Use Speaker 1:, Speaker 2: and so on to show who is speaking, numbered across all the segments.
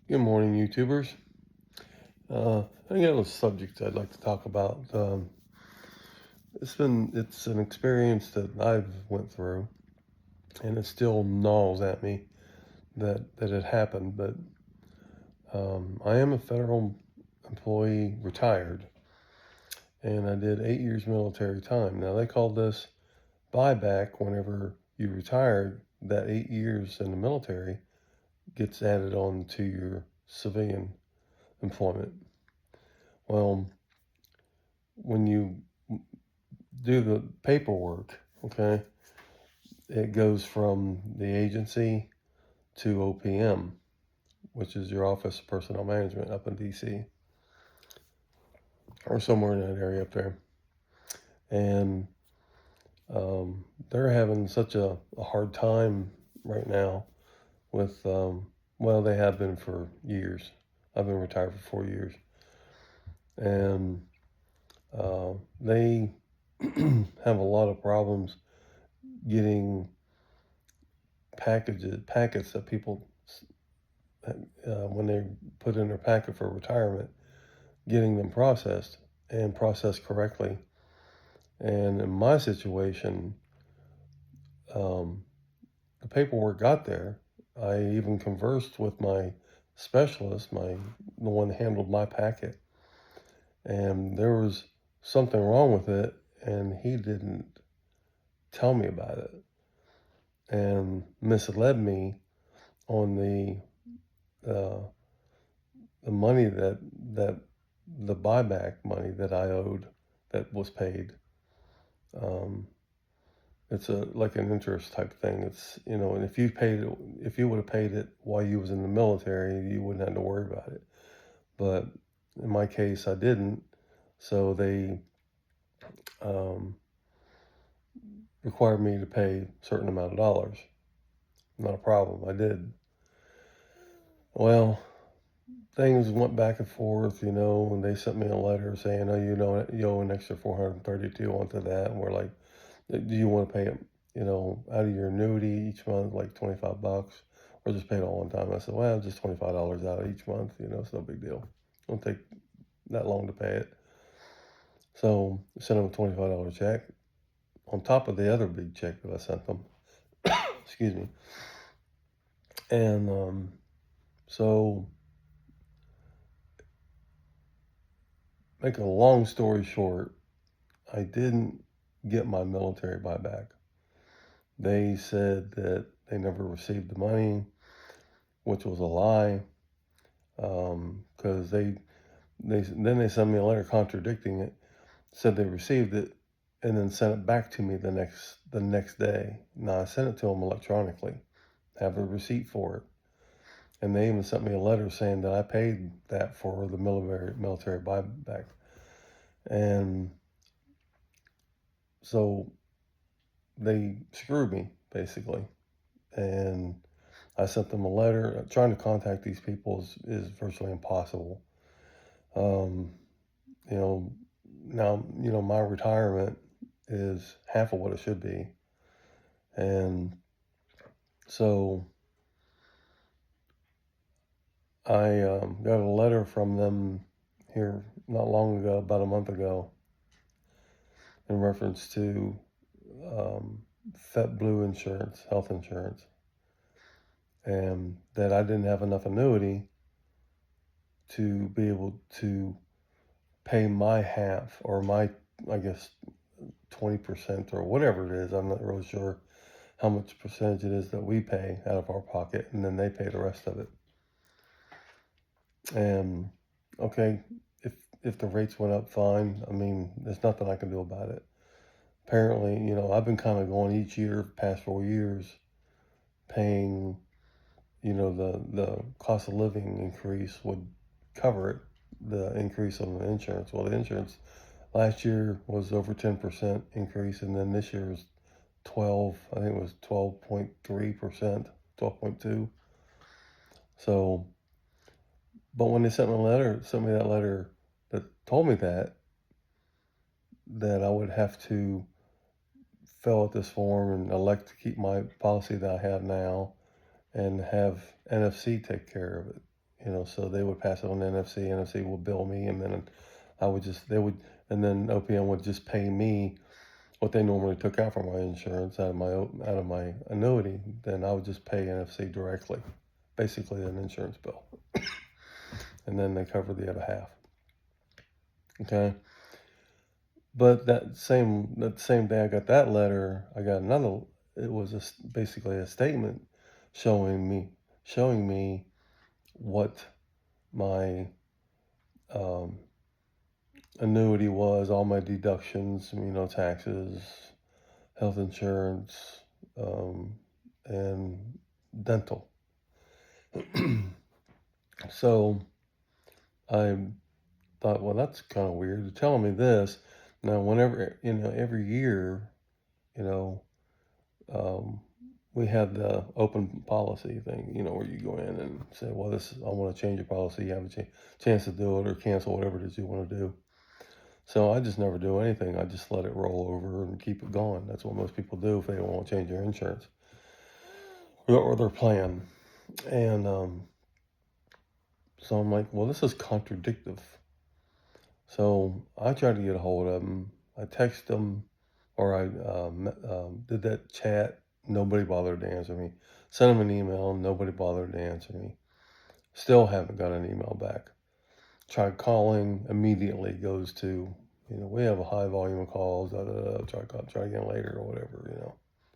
Speaker 1: Good morning, YouTubers. I got a subject I'd like to talk about. It's an experience that I've went through, and it still gnaws at me that it happened. But I am a federal employee, retired, and I did 8 years military time. Now they call this buyback whenever you retire. That 8 years in the military gets added on to your civilian employment. Well, when you do the paperwork, okay, it goes from the agency to OPM, which is your Office of Personnel Management up in DC or somewhere in that area up there. And they're having such a hard time right now with, well, they have been for years. I've been retired for 4 years. And they have a lot of problems getting packets that people, when they put in their packet for retirement, getting them processed and processed correctly. And in my situation, the paperwork got there. I even conversed with my specialist, the one that handled my packet, and there was something wrong with it, and he didn't tell me about it and misled me on the money that the buyback money that I owed that was paid. It's like an interest type thing. It's, and if you would have paid it while you was in the military, you wouldn't have to worry about it. But in my case, I didn't. So they required me to pay a certain amount of dollars. Not a problem. I did. Well, things went back and forth, and they sent me a letter saying, oh, you owe an extra 432 onto that. And we're like, do you want to pay it, out of your annuity each month, like $25, or just pay it all one time? I said, well, just $25 out of each month, it's no big deal. It won't take that long to pay it. So I sent them a $25 check on top of the other big check that I sent them. Excuse me. And so, make a long story short, I didn't get my military buyback. They said that they never received the money, which was a lie, because then they sent me a letter contradicting it, said they received it, and then sent it back to me the next day. Now I sent it to them electronically, have a receipt for it, and they even sent me a letter saying that I paid that for the military buyback. And so they screwed me basically, and I sent them a letter. Trying to contact these people is virtually impossible. Now, my retirement is half of what it should be. And so I got a letter from them here not long ago, about a month ago, in reference to FEHB insurance, health insurance, and that I didn't have enough annuity to be able to pay my half, or my, I guess, 20% or whatever it is. I'm not really sure how much percentage it is that we pay out of our pocket, and then they pay the rest of it. And okay, if the rates went up, fine. I mean, there's nothing I can do about it. Apparently, I've been kind of going each year, past 4 years, paying, the cost of living increase would cover it, the increase on the insurance. Well, the insurance last year was over 10% increase, and then this year was 12, I think it was 12.3%, 12.2. So, but when they sent me that letter that told me that I would have to fill out this form and elect to keep my policy that I have now and have NFC take care of it, so they would pass it on to NFC. NFC would bill me, and then and then OPM would just pay me what they normally took out for my insurance out of my annuity. Then I would just pay NFC directly, basically an insurance bill, and then they covered the other half. Okay. But that same day I got that letter, I got another. It was basically a statement showing me what my um, annuity was, all my deductions, taxes, health insurance, and dental. So I thought, well, that's kind of weird. They're telling me this. Now, whenever, every year, you know, um, we have the open policy thing, where you go in and say, well, I want to change your policy. You have a chance to do it or cancel whatever it is you want to do. So I just never do anything. I just let it roll over and keep it going. That's what most people do if they don't want to change their insurance or their plan. And so I'm like, well, this is contradictive. So I tried to get a hold of them. I texted them, or I did that chat. Nobody bothered to answer me. Sent them an email. Nobody bothered to answer me. Still haven't got an email back. Tried calling. Immediately goes to, we have a high volume of calls. Try again later or whatever.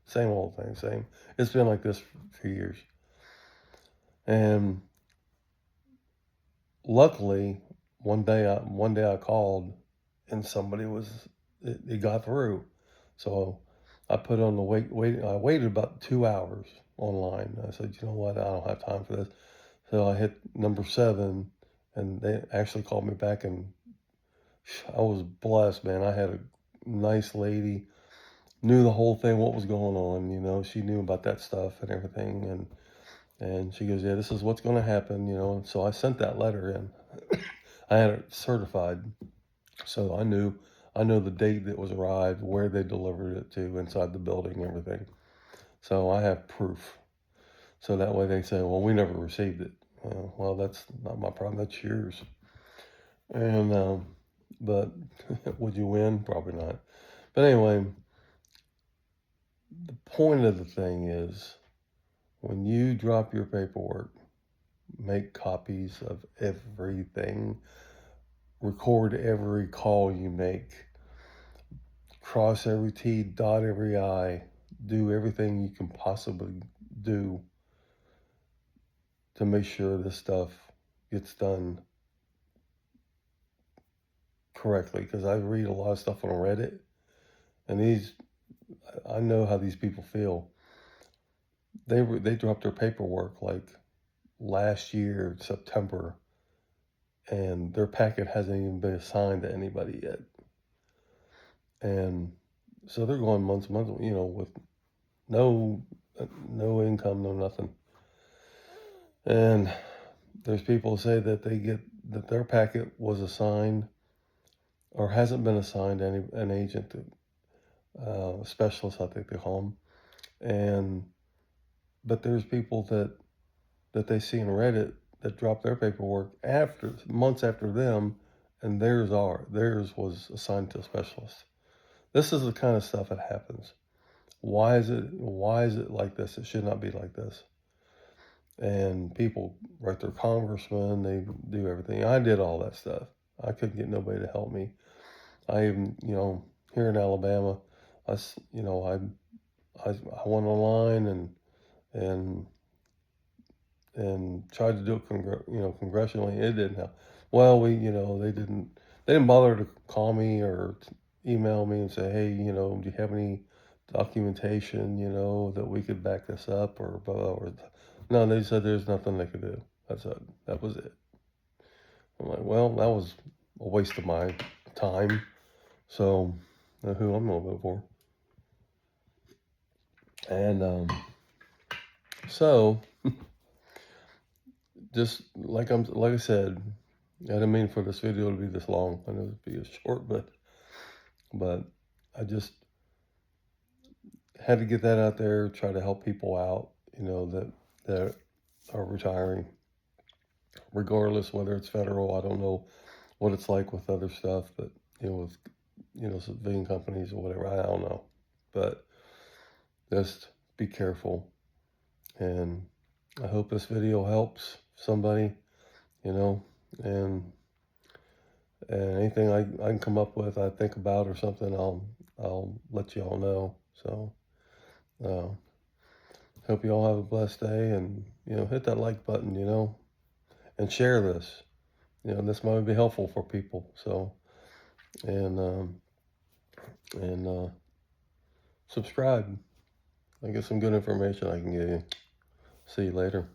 Speaker 1: Same old thing. Same. It's been like this for years. And luckily, one day I called, and it got through. So I put on the wait. I waited about 2 hours online. I said, you know what? I don't have time for this. So I hit number 7, and they actually called me back, and I was blessed, man. I had a nice lady, knew the whole thing, what was going on. She knew about that stuff and everything, and she goes, yeah, this is what's going to happen. So I sent that letter in. I had it certified, so I know the date that was arrived, where they delivered it to, inside the building, everything. So I have proof. So that way they say, well, we never received it. Well, that's not my problem. That's yours. And but would you win? Probably not. But anyway, the point of the thing is, when you drop your paperwork, make copies of everything, record every call you make, cross every T, dot every I, do everything you can possibly do to make sure this stuff gets done correctly. Because I read a lot of stuff on Reddit, and I know how these people feel. They dropped their paperwork like last year, September, and their packet hasn't even been assigned to anybody yet. And so they're going months, with no income, no nothing. And there's people who say that their packet was assigned or hasn't been assigned an agent, a specialist, I think they call them. But there's people that they see in Reddit that drop their paperwork months after them, and theirs was assigned to a specialist. This is the kind of stuff that happens. Why is it like this? It should not be like this. And people write their congressman, they do everything. I did all that stuff. I couldn't get nobody to help me. I even, here in Alabama, I went online and tried to do it congressionally. It didn't help. Well, they didn't bother to call me or email me and say, hey, do you have any documentation, that we could back this up or blah, blah, blah. No, they said there's nothing they could do. That was it. I'm like, well, that was a waste of my time. So, who I'm gonna vote for. And so, just like I said, I didn't mean for this video to be this long. I know it'd be short, but I just had to get that out there, try to help people out, that are retiring. regardless whether it's federal. I don't know what it's like with other stuff, but with civilian companies or whatever, I don't know. But just be careful, and I hope this video helps somebody, and anything I can come up with, I think about or something, I'll let you all know. So uh, hope you all have a blessed day, and hit that like button, and share this. This might be helpful for people. So and subscribe. I get some good information I can give you. See you later.